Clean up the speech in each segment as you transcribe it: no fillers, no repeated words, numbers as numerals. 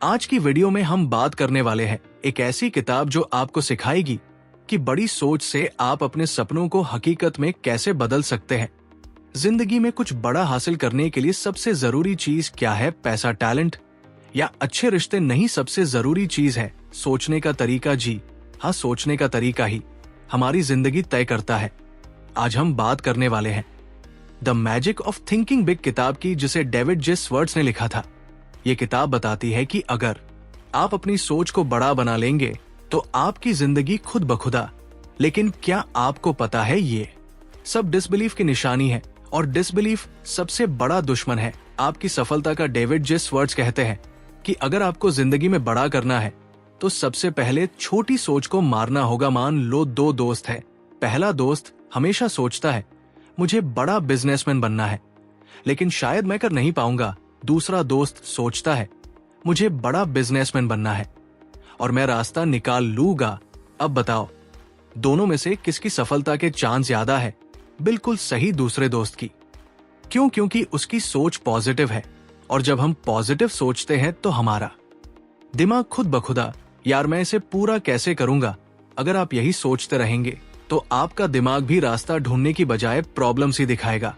आज की वीडियो में हम बात करने वाले हैं एक ऐसी किताब जो आपको सिखाएगी कि बड़ी सोच से आप अपने सपनों को हकीकत में कैसे बदल सकते हैं। जिंदगी में कुछ बड़ा हासिल करने के लिए सबसे जरूरी चीज क्या है? पैसा, टैलेंट या अच्छे रिश्ते नहीं। सबसे जरूरी चीज है सोचने का तरीका। जी हाँ, सोचने का तरीका ही हमारी जिंदगी तय करता है। आज हम बात करने वाले हैं the magic of thinking big किताब की, जिसे डेविड जे स्वर्ट्स ने लिखा था। ये किताब बताती है कि अगर आप अपनी सोच को बड़ा बना लेंगे तो आपकी जिंदगी खुद ब खुदा। लेकिन क्या आपको पता है ये सब डिसबिलीफ की निशानी है और डिसबिलीफ सबसे बड़ा दुश्मन है आपकी सफलता का। डेविड जे स्वर्ट्स कहते हैं कि अगर आपको जिंदगी में बड़ा करना है तो सबसे पहले छोटी सोच को मारना होगा। मान लो दो दोस्त है। पहला दोस्त हमेशा सोचता है मुझे बड़ा बिजनेसमैन बनना है, लेकिन शायद मैं कर नहीं पाऊंगा। दूसरा दोस्त सोचता है मुझे बड़ा बिजनेसमैन बनना है और मैं रास्ता निकाल लूंगा। अब बताओ दोनों में से किसकी सफलता के चांस ज्यादा है? बिल्कुल सही, दूसरे दोस्त की। क्यों? क्योंकि उसकी सोच पॉजिटिव है और जब हम पॉजिटिव सोचते हैं तो हमारा दिमाग खुद ब खुदा यार मैं इसे पूरा कैसे करूंगा। अगर आप यही सोचते रहेंगे तो आपका दिमाग भी रास्ता ढूंढने की बजाय प्रॉब्लम्स ही दिखाएगा।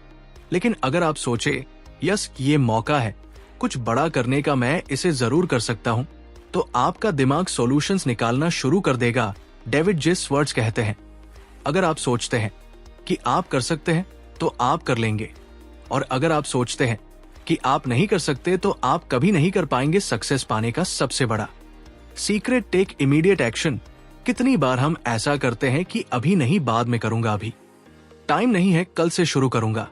लेकिन अगर आप सोचे यस ये मौका है कुछ बड़ा करने का, मैं इसे जरूर कर सकता हूं, तो आपका दिमाग सॉल्यूशंस निकालना शुरू कर देगा। डेविड जे स्वर्ट्स कहते हैं अगर आप सोचते हैं कि आप कर सकते हैं तो आप कर लेंगे, और अगर आप सोचते हैं कि आप नहीं कर सकते तो आप कभी नहीं कर पाएंगे। सक्सेस पाने का सबसे बड़ा सीक्रेट, टेक इमीडिएट एक्शन। कितनी बार हम ऐसा करते हैं कि अभी नहीं, बाद में करूंगा, अभी टाइम नहीं है, कल से शुरू करूंगा,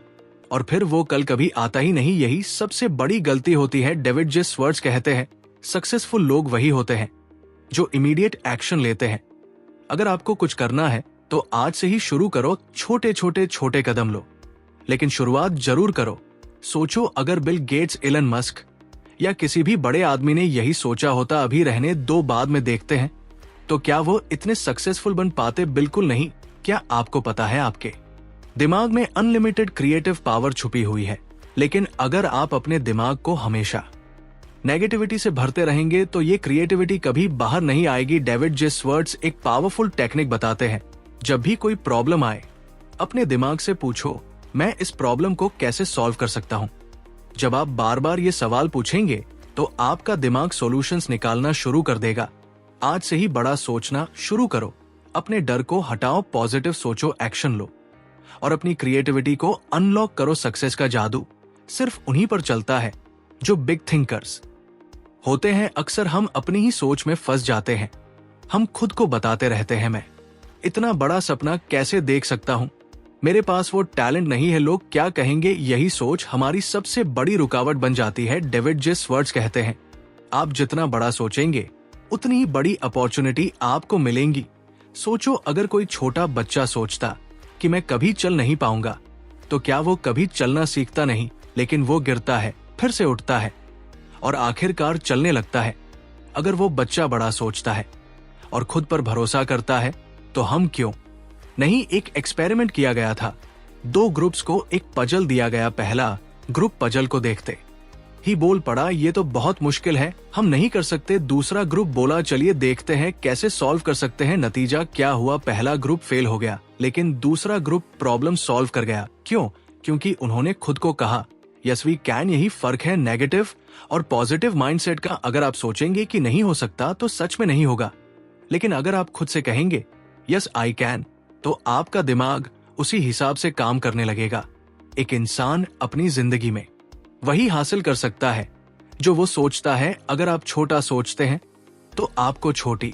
और फिर वो कल कभी आता ही नहीं। यही सबसे बड़ी गलती होती है। डेविड जे स्वर्ट्स कहते हैं सक्सेसफुल लोग वही होते हैं जो इमीडिएट एक्शन लेते हैं। अगर आपको कुछ करना है तो आज से ही शुरू करो। छोटे कदम लो, लेकिन शुरुआत जरूर करो। सोचो अगर बिल गेट्स, एलन मस्क या किसी भी बड़े आदमी ने यही सोचा होता अभी रहने दो, बाद में देखते हैं, तो क्या वो इतने सक्सेसफुल बन पाते? बिल्कुल नहीं। क्या आपको पता है आपके दिमाग में अनलिमिटेड क्रिएटिव पावर छुपी हुई है, लेकिन अगर आप अपने दिमाग को हमेशा नेगेटिविटी से भरते रहेंगे तो ये क्रिएटिविटी कभी बाहर नहीं आएगी। डेविड जे स्वर्ट्स एक पावरफुल टेक्निक बताते हैं। जब भी कोई प्रॉब्लम आए अपने दिमाग से पूछो मैं इस प्रॉब्लम को कैसे सॉल्व कर सकता हूं। जब आप बार बार ये सवाल पूछेंगे तो आपका दिमाग सॉल्यूशंस निकालना शुरू कर देगा। आज से ही बड़ा सोचना शुरू करो। अपने डर को हटाओ, पॉजिटिव सोचो, एक्शन लो और अपनी क्रिएटिविटी को अनलॉक करो। सक्सेस का जादू सिर्फ उन्हीं पर चलता है जो बिग थिंकर्स होते हैं। अक्सर हम अपनी ही सोच में फंस जाते हैं। हम खुद को बताते रहते हैं मैं इतना बड़ा सपना कैसे देख सकता हूं, मेरे पास वो टैलेंट नहीं है, लोग क्या कहेंगे। यही सोच हमारी सबसे बड़ी रुकावट बन जाती है। डेविड जे स्वर्ट्स कहते हैं आप जितना बड़ा सोचेंगे उतनी ही बड़ी अपॉर्चुनिटी आपको मिलेंगी। सोचो अगर कोई छोटा बच्चा सोचता कि मैं कभी चल नहीं पाऊंगा, तो क्या वो कभी चलना सीखता नहीं, लेकिन वो गिरता है, फिर से उठता है और आखिरकार चलने लगता है। अगर वो बच्चा बड़ा सोचता है और खुद पर भरोसा करता है तो हम क्यों नहीं। एक एक्सपेरिमेंट किया गया था। दो ग्रुप्स को एक पजल दिया गया। पहला ग्रुप पजल को देखते ही बोल पड़ा ये तो बहुत मुश्किल है, हम नहीं कर सकते। दूसरा ग्रुप बोला चलिए देखते हैं कैसे सॉल्व कर सकते हैं। नतीजा क्या हुआ? पहला ग्रुप फेल हो गया, लेकिन दूसरा ग्रुप प्रॉब्लम सॉल्व कर गया। क्यों? क्योंकि उन्होंने खुद को कहा यस वी कैन। यही फर्क है नेगेटिव और पॉजिटिव माइंडसेट का। अगर आप सोचेंगे कि नहीं हो सकता तो सच में नहीं होगा, लेकिन अगर आप खुद से कहेंगे यस आई कैन, तो आपका दिमाग उसी हिसाब से काम करने लगेगा। एक इंसान अपनी जिंदगी में वही हासिल कर सकता है जो वो सोचता है। अगर आप छोटा सोचते हैं तो आपको छोटी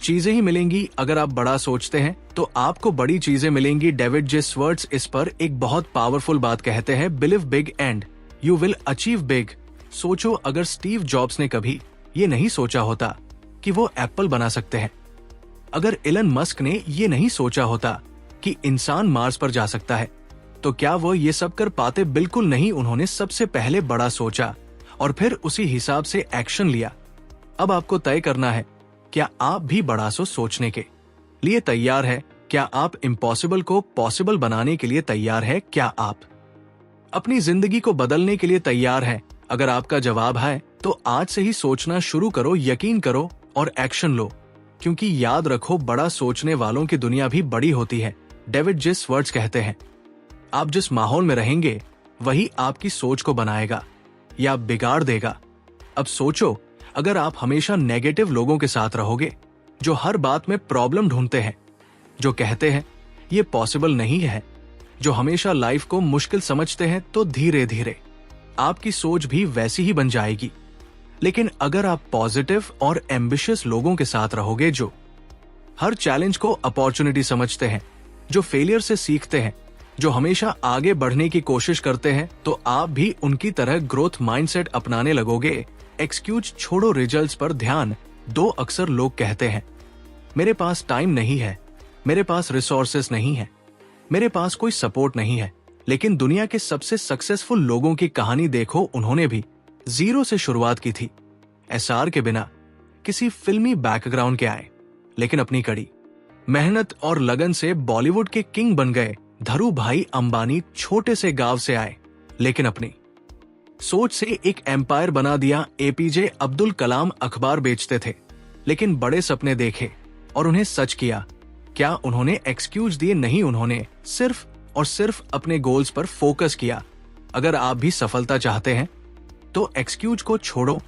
चीजें ही मिलेंगी, अगर आप बड़ा सोचते हैं तो आपको बड़ी चीजें मिलेंगी। डेविड जे स्वर्ट्स इस पर एक बहुत पावरफुल बात कहते हैं, believe big and you will achieve big. सोचो अगर स्टीव जॉब्स ने कभी ये नहीं सोचा होता कि वो एप्पल बना सकते हैं, अगर एलन मस्क ने ये नहीं सोचा होता कि इंसान मार्स पर जा सकता है, तो क्या वो ये सब कर पाते? बिल्कुल नहीं। उन्होंने सबसे पहले बड़ा सोचा और फिर उसी हिसाब से एक्शन लिया। अब आपको तय करना है क्या आप भी बड़ा सोचने के लिए तैयार है? क्या आप इम्पॉसिबल को पॉसिबल बनाने के लिए तैयार है? क्या आप अपनी जिंदगी को बदलने के लिए तैयार है? अगर आपका जवाब है तो आज से ही सोचना शुरू करो, यकीन करो और एक्शन लो, क्योंकि याद रखो, बड़ा सोचने वालों की दुनिया भी बड़ी होती है। डेविड जे स्वर्ट्ज कहते हैं, आप जिस माहौल में रहेंगे वही आपकी सोच को बनाएगा या बिगाड़ देगा। अब सोचो, अगर आप हमेशा नेगेटिव लोगों के साथ रहोगे, जो हर बात में प्रॉब्लम ढूंढते हैं, जो कहते हैं ये पॉसिबल नहीं है, जो हमेशा लाइफ को मुश्किल समझते हैं, तो धीरे धीरे आपकी सोच भी वैसी ही बन जाएगी। लेकिन अगर आप पॉजिटिव और एम्बिशियस लोगों के साथ रहोगे, जो हर चैलेंज को अपॉर्चुनिटी समझते हैं, जो फेलियर से सीखते हैं, जो हमेशा आगे बढ़ने की कोशिश करते हैं, तो आप भी उनकी तरह ग्रोथ माइंडसेट अपनाने लगोगे। एक्सक्यूज छोड़ो, रिजल्ट्स पर ध्यान दो। अक्सर लोग कहते हैं, मेरे पास टाइम नहीं है, मेरे पास रिसोर्सेस नहीं है, मेरे पास कोई सपोर्ट नहीं है। लेकिन दुनिया के सबसे सक्सेसफुल लोगों की कहानी देखो, उन्होंने भी जीरो से शुरुआत की थी। एसआर के बिना किसी फिल्मी बैकग्राउंड के आए, लेकिन अपनी कड़ी मेहनत और लगन से बॉलीवुड के किंग बन गए। धरू भाई अंबानी छोटे से गांव से आए, लेकिन अपनी सोच से एक एम्पायर बना दिया। एपीजे अब्दुल कलाम अखबार बेचते थे, लेकिन बड़े सपने देखे और उन्हें सच किया। क्या उन्होंने एक्सक्यूज दिए? नहीं, उन्होंने सिर्फ और सिर्फ अपने गोल्स पर फोकस किया। अगर आप भी सफलता चाहते हैं तो एक्सक्यूज को छोड़ो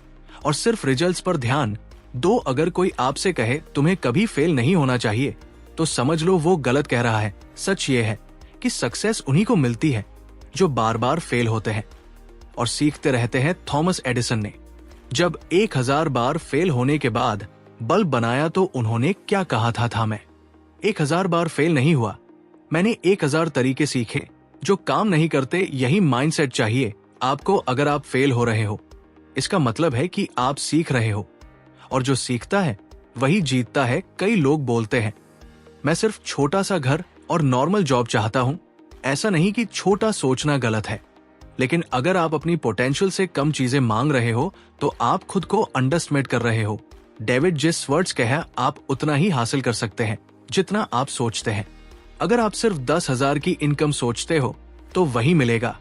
और सिर्फ रिजल्ट्स पर ध्यान दो। अगर कोई आपसे कहे तुम्हें कभी फेल नहीं होना चाहिए, तो समझ लो वो गलत कह रहा है। सच ये है कि सक्सेस उन्हीं को मिलती है जो बार बार फेल होते हैं और सीखते रहते हैं। थॉमस एडिसन ने जब 1000 बार फेल होने के बाद बल्ब बनाया, तो उन्होंने क्या कहा था मैं 1000 बार फेल नहीं हुआ, मैंने 1000 तरीके सीखे जो काम नहीं करते। यही माइंडसेट चाहिए आपको। अगर आप फेल हो रहे हो, इसका मतलब है कि आप सीख रहे हो, और जो सीखता है वही जीतता है। कई लोग बोलते हैं, मैं सिर्फ छोटा सा घर और नॉर्मल जॉब चाहता हूं। ऐसा नहीं कि छोटा सोचना गलत है, लेकिन अगर आप अपनी पोटेंशियल से कम चीजें मांग रहे हो, तो आप खुद को अंडरएस्टिमेट कर रहे हो। डेविड जे स्वर्ट्ज कहा, आप उतना ही हासिल कर सकते हैं जितना आप सोचते हैं। अगर आप सिर्फ 10,000 की इनकम सोचते हो तो वही मिलेगा,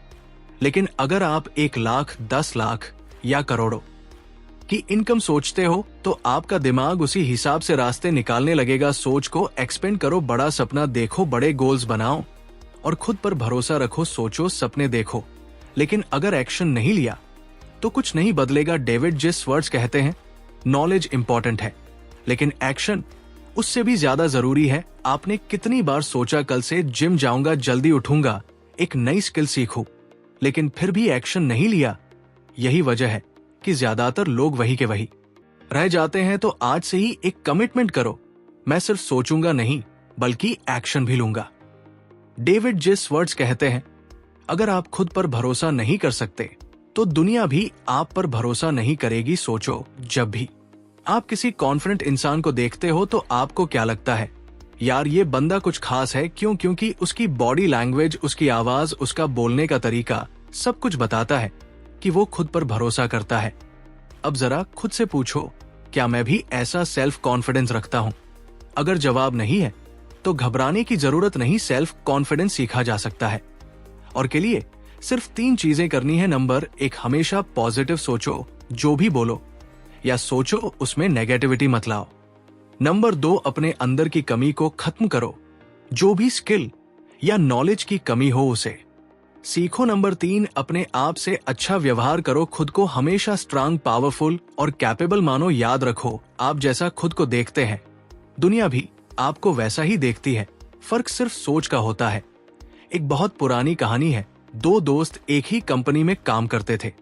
लेकिन अगर आप 1 लाख, 10 लाख या करोड़ों की इनकम सोचते हो, तो आपका दिमाग उसी हिसाब से रास्ते निकालने लगेगा। सोच को एक्सपेंड करो, बड़ा सपना देखो, बड़े गोल्स बनाओ और खुद पर भरोसा रखो। सोचो, सपने देखो, लेकिन अगर एक्शन नहीं लिया तो कुछ नहीं बदलेगा। डेविड जे स्वर्ट्ज कहते हैं, नॉलेज इंपॉर्टेंट है, लेकिन एक्शन उससे भी ज्यादा जरूरी है। आपने कितनी बार सोचा कल से जिम जाऊंगा, जल्दी उठूंगा, एक नई स्किल सीखूं, लेकिन फिर भी एक्शन नहीं लिया? यही वजह है कि ज्यादातर लोग वही के वही रह जाते हैं। तो आज से ही एक कमिटमेंट करो, मैं सिर्फ सोचूंगा नहीं, बल्कि एक्शन भी लूंगा। डेविड जे स्वर्ट्ज कहते हैं, अगर आप खुद पर भरोसा नहीं कर सकते, तो दुनिया भी आप पर भरोसा नहीं करेगी। सोचो, जब भी आप किसी कॉन्फिडेंट इंसान को देखते हो, तो आपको क्या लगता है, यार ये बंदा कुछ खास है। क्यों? क्योंकि उसकी बॉडी लैंग्वेज, उसकी आवाज, उसका बोलने का तरीका सब कुछ बताता है कि वो खुद पर भरोसा करता है। अब जरा खुद से पूछो, क्या मैं भी ऐसा सेल्फ कॉन्फिडेंस रखता हूं? अगर जवाब नहीं है, तो घबराने की जरूरत नहीं, सेल्फ कॉन्फिडेंस सीखा जा सकता है। और के लिए सिर्फ 3 चीजें करनी है। नंबर 1, हमेशा पॉजिटिव सोचो, जो भी बोलो या सोचो उसमें नेगेटिविटी मत लाओ। नंबर 2, अपने अंदर की कमी को खत्म करो, जो भी स्किल या नॉलेज की कमी हो उसे सीखो। नंबर 3, अपने आप से अच्छा व्यवहार करो, खुद को हमेशा स्ट्रांग, पावरफुल और कैपेबल मानो। याद रखो, आप जैसा खुद को देखते हैं, दुनिया भी आपको वैसा ही देखती है। फर्क सिर्फ सोच का होता है। एक बहुत पुरानी कहानी है, 2 दोस्त एक ही कंपनी में काम करते थे,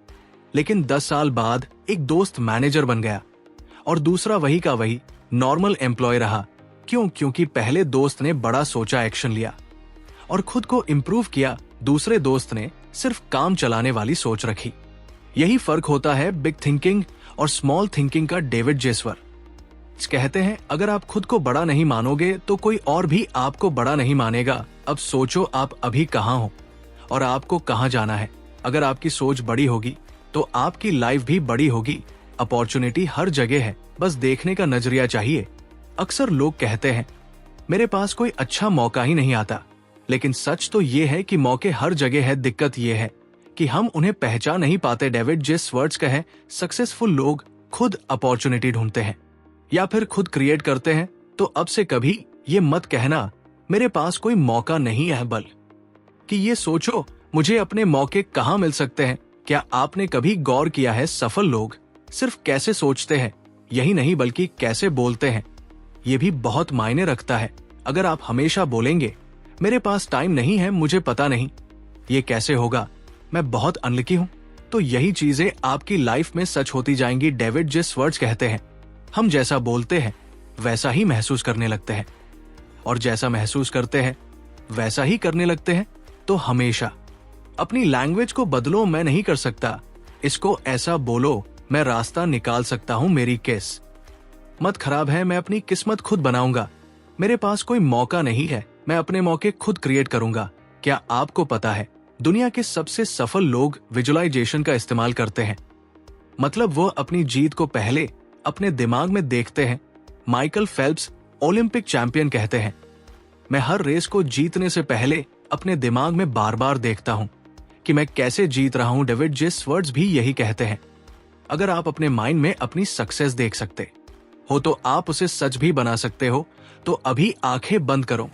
लेकिन 10 साल बाद एक दोस्त मैनेजर बन गया और दूसरा वही का वही नॉर्मल एम्प्लॉय रहा। क्यों? क्योंकि पहले दोस्त ने बड़ा सोचा, एक्शन लिया और खुद को इम्प्रूव किया। दूसरे दोस्त ने सिर्फ काम चलाने वाली सोच रखी। यही फर्क होता है बिग थिंकिंग और स्मॉल थिंकिंग का। डेविड जे स्वर्ट्ज कहते हैं, अगर आप खुद को बड़ा नहीं मानोगे, तो कोई और भी आपको बड़ा नहीं मानेगा। अब सोचो, आप अभी कहाँ हो और आपको कहाँ जाना है। अगर आपकी सोच बड़ी होगी, तो आपकी लाइफ भी बड़ी होगी। अपॉर्चुनिटी हर जगह है, बस देखने का नजरिया चाहिए। अक्सर लोग कहते हैं, मेरे पास कोई अच्छा मौका ही नहीं आता, लेकिन सच तो ये है कि मौके हर जगह है। दिक्कत ये है कि हम उन्हें पहचान नहीं पाते। डेविड जे स्वर्ट्स का है, सक्सेसफुल लोग खुद अपॉर्चुनिटी ढूंढते हैं या फिर खुद क्रिएट करते हैं। तो अब से कभी ये मत कहना मेरे पास कोई मौका नहीं है, बल कि ये सोचो मुझे अपने मौके कहाँ मिल सकते हैं। क्या आपने कभी गौर किया है सफल लोग सिर्फ कैसे सोचते हैं, यही नहीं बल्कि कैसे बोलते हैं, ये भी बहुत मायने रखता है। अगर आप हमेशा बोलेंगे मेरे पास टाइम नहीं है, मुझे पता नहीं, ये कैसे होगा, मैं बहुत अनलकी हूं, तो यही चीजें आपकी लाइफ में सच होती जाएंगी। डेविड जे स्वर्ट्स कहते हैं हम जैसा बोलते हैं वैसा ही महसूस करने लगते हैं, और जैसा महसूस करते हैं वैसा ही करने लगते हैं। तो हमेशा अपनी लैंग्वेज को बदलो, मैं नहीं कर सकता, इसको ऐसा बोलो, मैं रास्ता निकाल सकता हूं, मेरी केस मत खराब है, मैं अपनी किस्मत खुद बनाऊंगा, मेरे पास कोई मौका नहीं है, मैं अपने मौके खुद क्रिएट करूंगा। क्या आपको पता है दुनिया के सबसे सफल लोग विजुअलाइजेशन का इस्तेमाल करते हैं, मतलब वो अपनी जीत को पहले अपने दिमाग में देखते हैं। माइकल फेल्प्स ओलंपिक चैंपियन कहते हैं मैं हर रेस को जीतने से पहले अपने दिमाग में बार बार देखता हूं कि मैं कैसे जीत रहा हूं। डेविड जे स्वर्ट्स भी यही कहते हैं अगर आप अपने माइंड में अपनी सक्सेस देख सकते हो तो आप उसे सच भी बना सकते हो। तो अभी आंखें बंद करो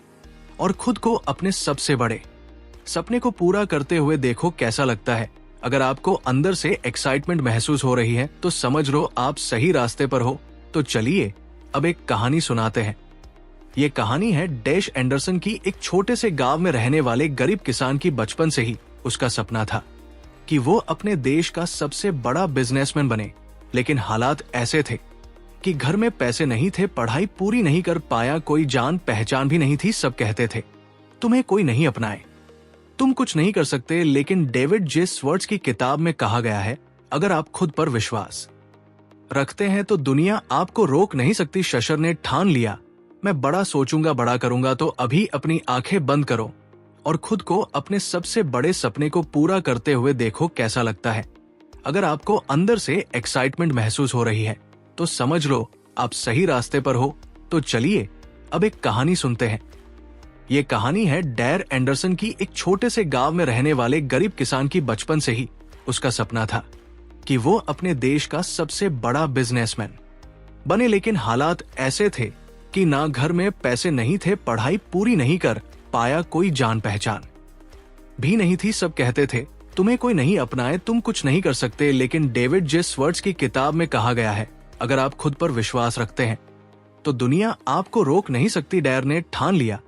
और खुद को अपने सबसे बड़े सपने को पूरा करते हुए देखो कैसा लगता है। अगर आपको अंदर से एक्साइटमेंट महसूस हो रही है तो समझ लो आप सही रास्ते पर हो। तो चलिए अब एक कहानी सुनाते हैं। ये कहानी है डैश एंडरसन की। एक छोटे से गांव में रहने वाले गरीब किसान की बचपन से ही उसका सपना था कि वो अपने देश का सबसे बड़ा बिजनेसमैन बने, लेकिन हालात ऐसे थे कि घर में पैसे नहीं थे, पढ़ाई पूरी नहीं कर पाया, कोई जान पहचान भी नहीं थी। सब कहते थे तुम्हें कोई नहीं अपनाए, तुम कुछ नहीं कर सकते। लेकिन डेविड जे स्वर्ट्स की किताब में कहा गया है अगर आप खुद पर विश्वास रखते हैं तो दुनिया आपको रोक नहीं सकती। शशर ने ठान लिया मैं बड़ा सोचूंगा, बड़ा करूंगा। तो अभी अपनी आंखें बंद करो और खुद को अपने सबसे बड़े सपने को पूरा करते हुए देखो कैसा लगता है। अगर आपको अंदर से एक्साइटमेंट महसूस हो रही है तो समझ लो आप सही रास्ते पर हो। तो चलिए अब एक कहानी सुनते हैं। ये कहानी है डैर एंडरसन की। एक छोटे से गांव में रहने वाले गरीब किसान की बचपन से ही उसका सपना था कि वो अपने देश का सबसे बड़ा बिजनेसमैन बने, लेकिन हालात ऐसे थे कि ना घर में पैसे नहीं थे, पढ़ाई पूरी नहीं कर पाया, कोई जान पहचान भी नहीं थी। सब कहते थे तुम्हें कोई नहीं अपनाए, तुम कुछ नहीं कर सकते। लेकिन डेविड जे स्वर्ट्स की किताब में कहा गया है अगर आप खुद पर विश्वास रखते हैं तो दुनिया आपको रोक नहीं सकती। डैर ने ठान लिया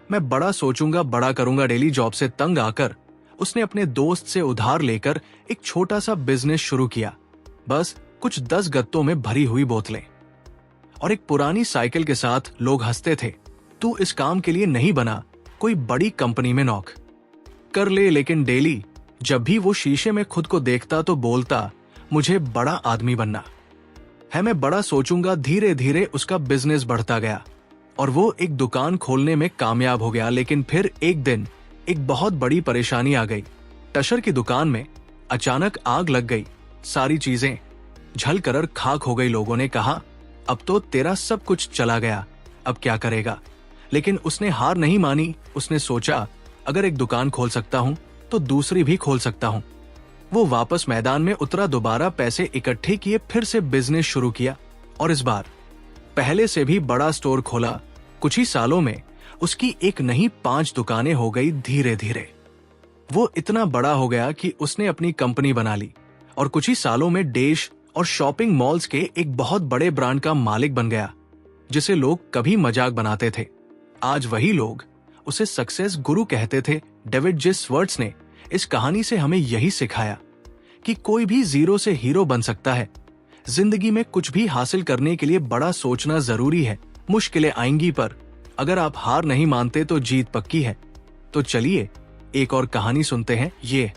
मैं बड़ा सोचूंगा, बड़ा करूंगा। डेली जॉब से तंग आकर उसने अपने दोस्त से उधार लेकर एक छोटा सा बिजनेस शुरू किया, बस कुछ 10 गत्तों में भरी हुई बोतलें और एक पुरानी साइकिल के साथ। लोग हंसते थे तू इस काम के लिए नहीं बना, कोई बड़ी कंपनी में नौक कर ले। लेकिन डेली जब भी वो शीशे में खुद को देखता तो बोलता मुझे बड़ा आदमी बनना है, मैं बड़ा सोचूंगा। धीरे धीरे उसका बिजनेस बढ़ता गया और वो एक दुकान खोलने में कामयाब हो गया। लेकिन फिर एक दिन एक बहुत बड़ी परेशानी आ गई। टशर की दुकान में अचानक आग लग गई, सारी चीजें जलकर खाक हो गई। लोगों ने कहा अब तो तेरा सब कुछ चला गया, अब क्या करेगा। लेकिन उसने हार नहीं मानी। उसने सोचा अगर एक दुकान खोल सकता हूं तो दूसरी भी खोल सकता हूं। वो वापस मैदान में उतरा, दोबारा पैसे इकट्ठे किए, फिर से बिजनेस शुरू किया और इस बार पहले से भी बड़ा स्टोर खोला। कुछ ही सालों में उसकी एक नहीं 5 दुकानें हो गई। धीरे धीरे वो इतना बड़ा हो गया कि उसने अपनी कंपनी बना ली और कुछ ही सालों में डैश और शॉपिंग मॉल्स के एक बहुत बड़े ब्रांड का मालिक बन गया, जिसे लोग कभी मजाक बनाते थे। आज वही लोग उसे सक्सेस गुरु कहते थे। डेविड जे स्वर्ट्स ने इस कहानी से हमें यही सिखाया कि कोई भी जीरो से हीरो बन सकता है। जिंदगी में कुछ भी हासिल करने के लिए बड़ा सोचना जरूरी है। मुश्किलें आएंगी पर अगर आप हार नहीं मानते तो जीत पक्की है। तो चलिए एक और कहानी सुनते हैं। ये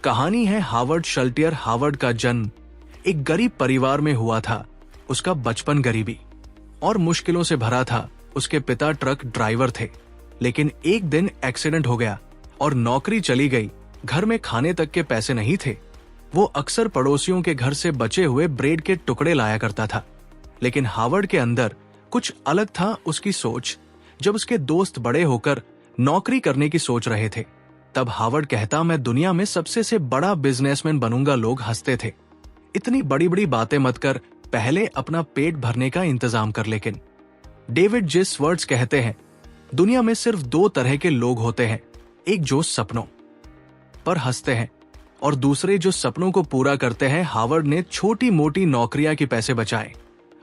कहानी है हावर्ड शल्टियर। हावर्ड का जन्म एक गरीब परिवार में हुआ था। उसका बचपन गरीबी और मुश्किलों से भरा था। उसके पिता ट्रक ड्राइवर थे, लेकिन एक दिन एक्सीडेंट हो गया और नौकरी चली गई। घर में खाने तक के पैसे नहीं थे। वो अक्सर पड़ोसियों के घर से बचे हुए ब्रेड के टुकड़े लाया करता था। लेकिन हावर्ड के अंदर कुछ अलग था। उसकी सोच जब उसके दोस्त बड़े होकर नौकरी करने की सोच रहे थे तब हार्वर्ड कहता, मैं दुनिया में सबसे से बड़ा बिजनेसमैन बनूंगा। लोग हंसते थे। इतनी बड़ी बड़ी बातें मत कर, पहले अपना पेट भरने का इंतजाम कर। लेकिन डेविड जे स्वर्ट्स कहते हैं, दुनिया में सिर्फ 2 तरह के लोग होते हैं, एक जो सपनों पर हंसते हैं और दूसरे जो सपनों को पूरा करते हैं। हार्वर्ड ने छोटी मोटी नौकरियां के पैसे बचाए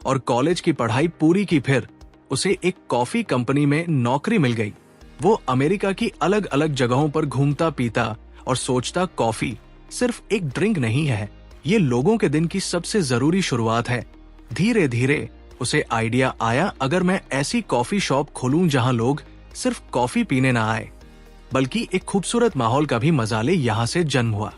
और कॉलेज की पढ़ाई पूरी की। फिर उसे एक कॉफी कंपनी में नौकरी मिल गई। वो अमेरिका की अलग अलग जगहों पर घूमता पीता और सोचता, कॉफी सिर्फ एक ड्रिंक नहीं है, ये लोगों के दिन की सबसे जरूरी शुरुआत है। धीरे धीरे उसे आइडिया आया, अगर मैं ऐसी कॉफी शॉप खोलूं जहां लोग सिर्फ कॉफी पीने ना आए बल्कि एक खूबसूरत माहौल का भी मजा ले, यहां से जन्म हुआ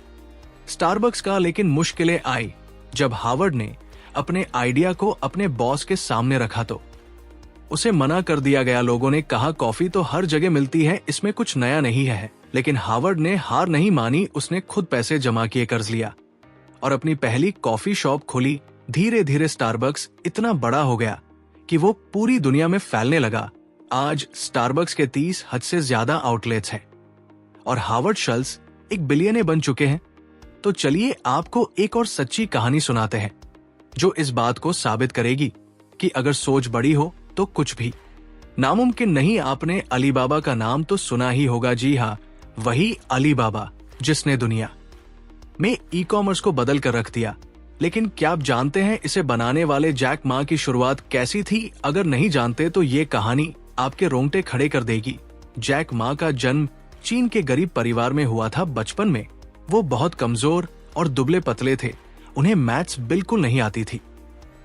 स्टारबक्स का। लेकिन मुश्किलें आई जब हार्वर्ड ने अपने आइडिया को अपने बॉस के सामने रखा तो उसे मना कर दिया गया। लोगों ने कहा, कॉफी तो हर जगह मिलती है, इसमें कुछ नया नहीं है। लेकिन हार्वर्ड ने हार नहीं मानी। उसने खुद पैसे जमा किए, कर्ज लिया और अपनी पहली कॉफी शॉप खोली। धीरे धीरे स्टारबक्स इतना बड़ा हो गया कि वो पूरी दुनिया में फैलने लगा। आज स्टारबक्स के 30 हद से ज्यादा आउटलेट्स हैं और हार्वर्ड शल्स एक बिलियनर बन चुके हैं। तो चलिए आपको एक और सच्ची कहानी सुनाते हैं जो इस बात को साबित करेगी कि अगर सोच बड़ी हो तो कुछ भी नामुमकिन नहीं। आपने अलीबाबा का नाम तो सुना ही होगा। जी हाँ, वही अलीबाबा जिसने दुनिया में ई कॉमर्स को बदल कर रख दिया। लेकिन क्या आप जानते हैं इसे बनाने वाले जैक मा की शुरुआत कैसी थी? अगर नहीं जानते तो ये कहानी आपके रोंगटे खड़े कर देगी। जैक मा का जन्म चीन के गरीब परिवार में हुआ था। बचपन में वो बहुत कमजोर और दुबले पतले थे। उन्हें मैथ्स बिल्कुल नहीं आती थी,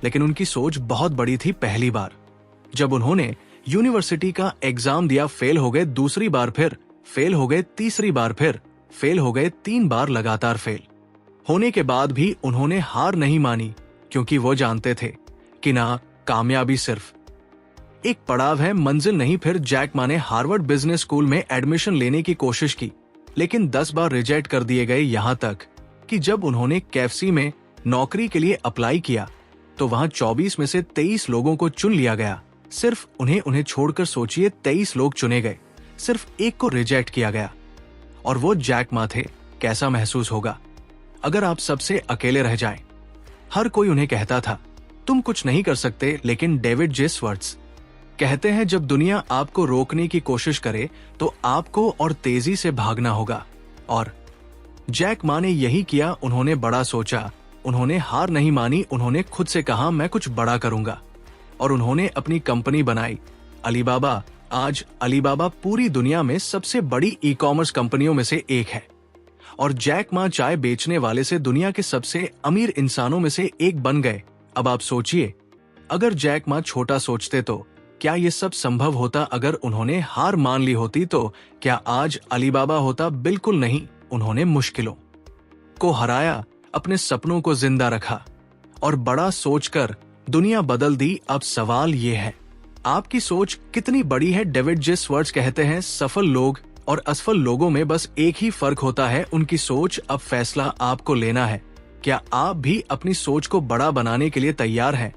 लेकिन उनकी सोच बहुत बड़ी थी। पहली बार जब उन्होंने यूनिवर्सिटी का एग्जाम दिया, फेल हो गए। दूसरी बार फिर फेल हो गए। तीसरी बार फिर फेल हो गए। 3 बार लगातार फेल होने के बाद भी उन्होंने हार नहीं मानी, क्योंकि वो जानते थे कि ना कामयाबी सिर्फ एक पड़ाव है, मंजिल नहीं। फिर जैक मा ने हार्वर्ड बिजनेस स्कूल में एडमिशन लेने की कोशिश की, लेकिन 10 बार रिजेक्ट कर दिए गए। यहाँ तक कि जब उन्होंने KFC में नौकरी के लिए अप्लाई किया तो वहां 24 में से 23 लोगों को चुन लिया गया। सिर्फ उन्हें छोड़कर सोचिए, 23 लोग चुने गए, सिर्फ एक को रिजेक्ट किया गया और वो जैक मा थे। कैसा महसूस होगा अगर आप सबसे अकेले रह जाएं? हर कोई उन्हें कहता था, तुम कुछ नहीं कर सकते। लेकिन डेविड जे स्वर्ट्स कहते हैं, जब दुनिया आपको रोकने की कोशिश करे तो आपको और तेजी से भागना होगा। और जैक मा ने यही किया। उन्होंने बड़ा सोचा, उन्होंने हार नहीं मानी। उन्होंने खुद से कहा, मैं कुछ बड़ा करूंगा, और उन्होंने अपनी कंपनी बनाई, अलीबाबा। आज अलीबाबा पूरी दुनिया में सबसे बड़ी ई कॉमर्स कंपनियों में से एक है और जैक मा चाय बेचने वाले से दुनिया के सबसे अमीर इंसानों में से एक बन गए। अब आप सोचिए, अगर जैक मा छोटा सोचते तो क्या ये सब संभव होता? अगर उन्होंने हार मान ली होती तो क्या आज अलीबाबा होता? बिल्कुल नहीं। उन्होंने मुश्किलों को हराया, अपने सपनों को जिंदा रखा और बड़ा सोचकर दुनिया बदल दी। अब सवाल ये है, आपकी सोच कितनी बड़ी है? डेविड जे स्वर्ट्स कहते हैं, सफल लोग और असफल लोगों में बस एक ही फर्क होता है, उनकी सोच। अब फैसला आपको लेना है। क्या आप भी अपनी सोच को बड़ा बनाने के लिए तैयार हैं?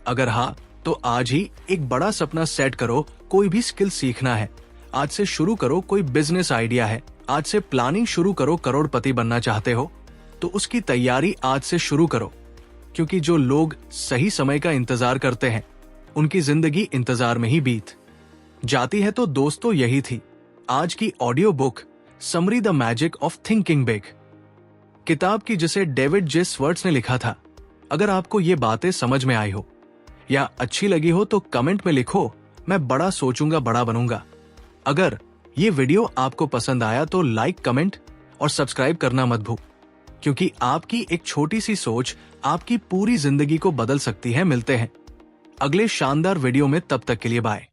अगर हाँ, तो आज ही एक बड़ा सपना सेट करो। कोई भी स्किल सीखना है, आज से शुरू करो। कोई बिजनेस आइडिया है, आज से प्लानिंग शुरू करो। करोड़पति बनना चाहते हो तो उसकी तैयारी आज से शुरू करो, क्योंकि जो लोग सही समय का इंतजार करते हैं उनकी जिंदगी इंतजार में ही बीत जाती है। तो दोस्तों, यही थी आज की audio book summary the magic of thinking big, किताब की जिसे डेविड जे स्वर्ट्स ने लिखा था। अगर आपको ये बातें समझ में आई हो या अच्छी लगी हो तो कमेंट में लिखो, मैं बड़ा सोचूंगा, बड़ा बनूंगा। अगर ये वीडियो आपको पसंद आया तो लाइक, कमेंट और सब्सक्राइब करना मत भूल, क्योंकि आपकी एक छोटी सी सोच आपकी पूरी जिंदगी को बदल सकती है। मिलते हैं अगले शानदार वीडियो में, तब तक के लिए बाय।